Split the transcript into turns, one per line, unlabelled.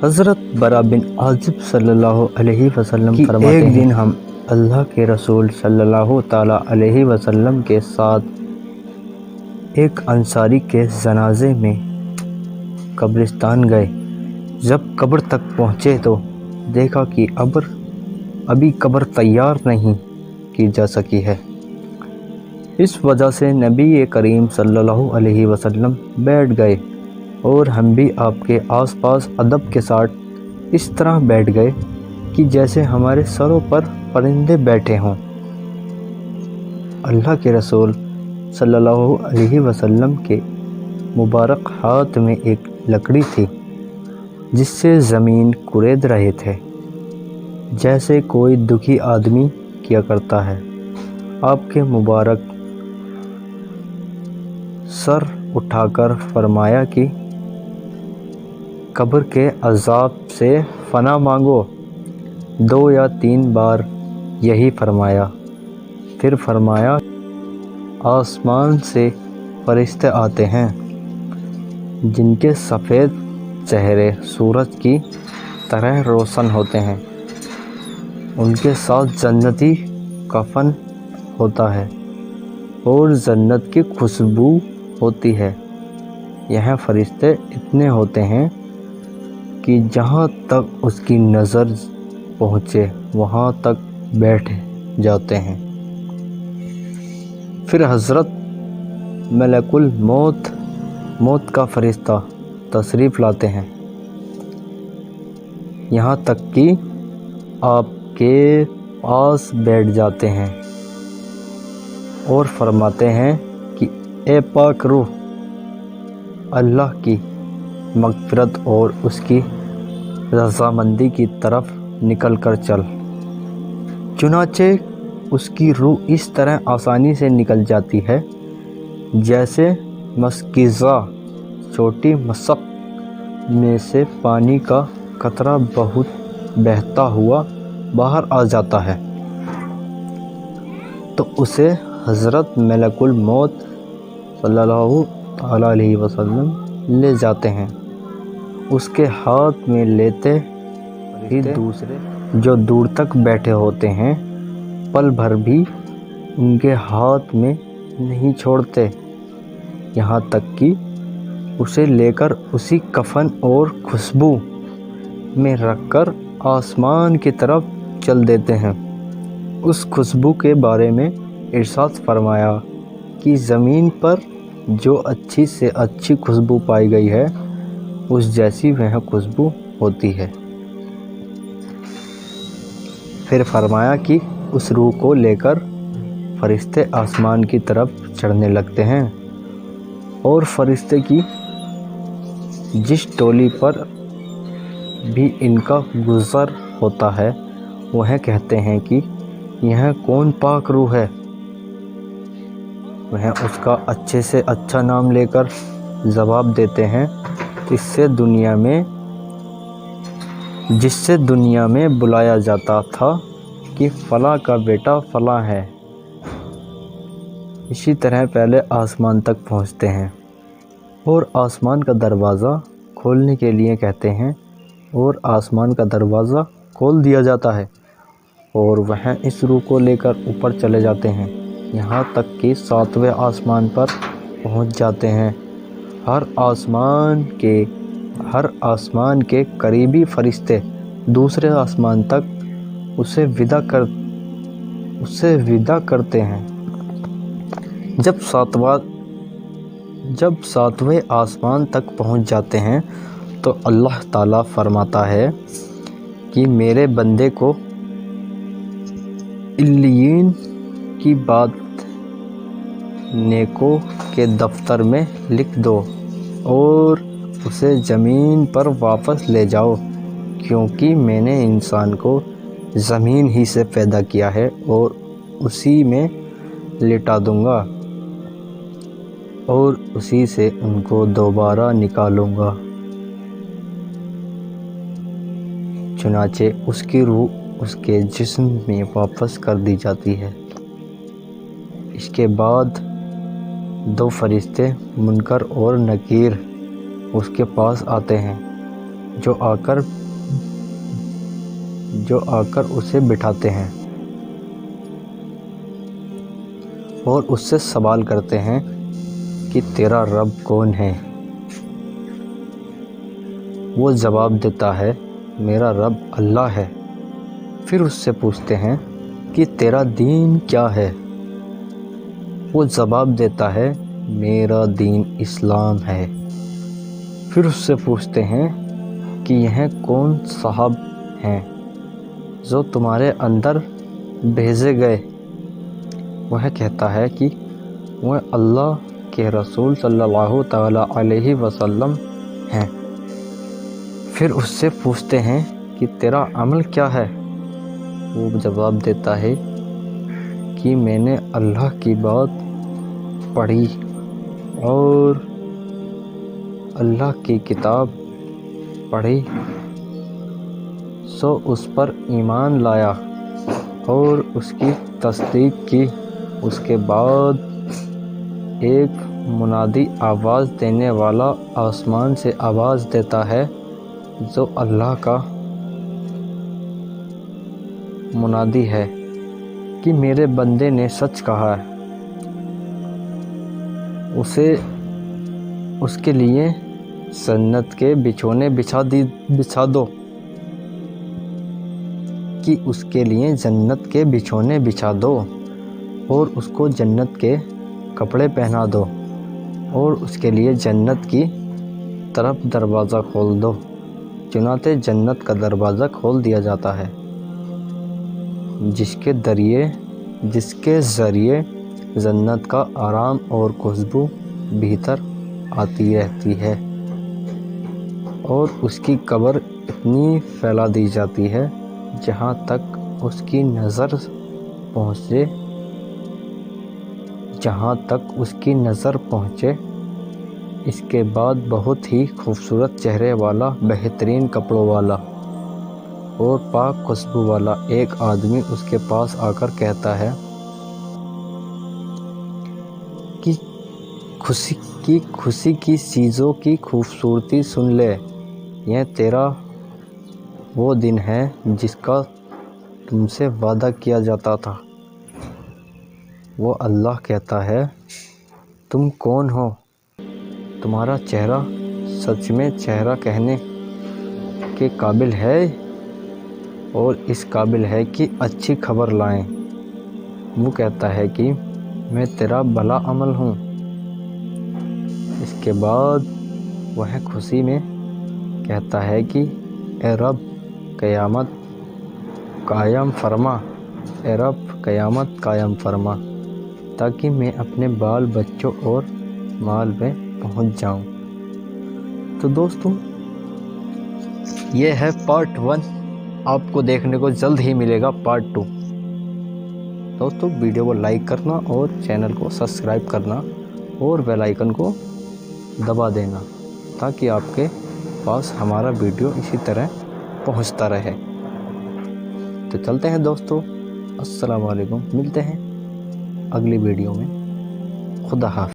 حضرت برا بن عازب صلی اللہ علیہ وسلم فرماتے ہیں، ایک دن ہم اللہ کے رسول صلی اللہ تعالیٰ علیہ وسلم کے ساتھ ایک انصاری کے جنازے میں قبرستان گئے۔ جب قبر تک پہنچے تو دیکھا کہ ابھی قبر تیار نہیں کی جا سکی ہے۔ اس وجہ سے نبی کریم صلی اللہ علیہ وسلم بیٹھ گئے اور ہم بھی آپ کے آس پاس ادب کے ساتھ اس طرح بیٹھ گئے کہ جیسے ہمارے سروں پر پرندے بیٹھے ہوں۔ اللہ کے رسول صلی اللہ علیہ وسلم کے مبارک ہاتھ میں ایک لکڑی تھی جس سے زمین کورید رہے تھے، جیسے کوئی دکھی آدمی کیا کرتا ہے۔ آپ کے مبارک سر اٹھا کر فرمایا کہ قبر کے عذاب سے پناہ مانگو۔ 2 یا 3 بار یہی فرمایا، پھر فرمایا آسمان سے فرشتے آتے ہیں جن کے سفید چہرے سورج کی طرح روشن ہوتے ہیں، ان کے ساتھ جنتی کفن ہوتا ہے اور جنت کی خوشبو ہوتی ہے۔ یہ فرشتے اتنے ہوتے ہیں کہ جہاں تک اس کی نظر پہنچے وہاں تک بیٹھ جاتے ہیں۔ پھر حضرت ملک الموت، موت کا فرشتہ تشریف لاتے ہیں، یہاں تک کہ آپ کے پاس بیٹھ جاتے ہیں اور فرماتے ہیں کہ اے پاک روح، اللہ کی مغفرت اور اس کی رضامندی کی طرف نکل کر چل۔ چنانچہ اس کی روح اس طرح آسانی سے نکل جاتی ہے جیسے مشکیزہ چھوٹی مشق میں سے پانی کا قطرہ بہتا ہوا باہر آ جاتا ہے، تو اسے حضرت ملک الموت صلی اللہ علیہ وسلم لے جاتے ہیں۔ اس کے ہاتھ میں لیتے ہی دوسرے جو دور تک بیٹھے ہوتے ہیں پل بھر بھی ان کے ہاتھ میں نہیں چھوڑتے، یہاں تک کہ اسے لے کر اسی کفن اور خوشبو میں رکھ کر آسمان کی طرف چل دیتے ہیں۔ اس خوشبو کے بارے میں ارشاد فرمایا کہ زمین پر جو اچھی سے اچھی خوشبو پائی گئی ہے اس جیسی وہ خوشبو ہوتی ہے۔ پھر فرمایا کہ اس روح کو لے کر فرشتے آسمان کی طرف چڑھنے لگتے ہیں اور فرشتے کی جس ٹولی پر بھی ان کا گزر ہوتا ہے وہ کہتے ہیں کہ یہ کون پاک روح ہے۔ وہ اس کا اچھے سے اچھا نام لے کر جواب دیتے ہیں جس سے دنیا میں بلایا جاتا تھا کہ فلاں کا بیٹا فلاں ہے۔ اسی طرح پہلے آسمان تک پہنچتے ہیں اور آسمان کا دروازہ کھولنے کے لیے کہتے ہیں اور آسمان کا دروازہ کھول دیا جاتا ہے اور وہ اس روح کو لے کر اوپر چلے جاتے ہیں، یہاں تک کہ 7ویں آسمان پر پہنچ جاتے ہیں۔ ہر آسمان کے قریبی فرشتے دوسرے آسمان تک اسے ودا کرتے ہیں۔ جب 7ویں آسمان تک پہنچ جاتے ہیں تو اللہ تعالیٰ فرماتا ہے کہ میرے بندے کو علیین کی بات نیکوں کے دفتر میں لکھ دو اور اسے زمین پر واپس لے جاؤ، کیونکہ میں نے انسان کو زمین ہی سے پیدا کیا ہے اور اسی میں لٹا دوں گا اور اسی سے ان کو دوبارہ نکالوں گا۔ چنانچہ اس کی روح اس کے جسم میں واپس کر دی جاتی ہے۔ اس کے بعد 2 فرشتے منکر اور نکیر اس کے پاس آتے ہیں جو آ کر اسے بٹھاتے ہیں اور اس سے سوال کرتے ہیں کہ تیرا رب کون ہے؟ وہ جواب دیتا ہے میرا رب اللہ ہے۔ پھر اس سے پوچھتے ہیں کہ تیرا دین کیا ہے؟ وہ جواب دیتا ہے میرا دین اسلام ہے۔ پھر اس سے پوچھتے ہیں کہ یہ کون صاحب ہیں جو تمہارے اندر بھیجے گئے؟ وہ کہتا ہے کہ وہ اللہ کے رسول صلی اللہ تعالیٰ علیہ وسلم ہیں۔ پھر اس سے پوچھتے ہیں کہ تیرا عمل کیا ہے؟ وہ جواب دیتا ہے کہ میں نے اللہ کی بات پڑھی اور اللہ کی کتاب پڑھی، سو اس پر ایمان لایا اور اس کی تصدیق کی۔ اس کے بعد ایک منادی آواز دینے والا آسمان سے آواز دیتا ہے جو اللہ کا منادی ہے کہ میرے بندے نے سچ کہا ہے، اس کے لیے جنت کے بچھونے بچھا دو، کہ اس کے لیے جنت کے بچھونے بچھا دو اور اس کو جنت کے کپڑے پہنا دو اور اس کے لیے جنت کی طرف دروازہ کھول دو۔ چنانچہ جنت کا دروازہ کھول دیا جاتا ہے، جس کے ذریعے جنت کا آرام اور خوشبو بھیتر آتی رہتی ہے، اور اس کی قبر اتنی پھیلا دی جاتی ہے جہاں تک اس کی نظر پہنچے۔ اس کے بعد بہت ہی خوبصورت چہرے والا، بہترین کپڑوں والا اور پاک خوشبو والا ایک آدمی اس کے پاس آ کر کہتا ہے کہ خوشی کی چیزوں کی خوبصورتی سن لے، یہ تیرا وہ دن ہے جس کا تم سے وعدہ کیا جاتا تھا۔ وہ اللہ کہتا ہے تم کون ہو؟ تمہارا چہرہ سچ میں چہرہ کہنے کے قابل ہے اور اس قابل ہے کہ اچھی خبر لائیں۔ وہ کہتا ہے کہ میں تیرا بھلا عمل ہوں۔ اس کے بعد وہ خوشی میں کہتا ہے کہ اے رب قیامت قائم فرما، اے رب قیامت قائم فرما، تاکہ میں اپنے بال بچوں اور مال میں پہنچ جاؤں۔ تو دوستو یہ ہے پارٹ 1، آپ کو دیکھنے کو جلد ہی ملے گا پارٹ 2۔ دوستو ویڈیو کو لائک کرنا اور چینل کو سبسکرائب کرنا اور بیل آئیکن کو دبا دینا تاکہ آپ کے پاس ہمارا ویڈیو اسی طرح پہنچتا رہے۔ تو چلتے ہیں دوستو، السلام علیکم، ملتے ہیں اگلی ویڈیو میں، خدا حافظ۔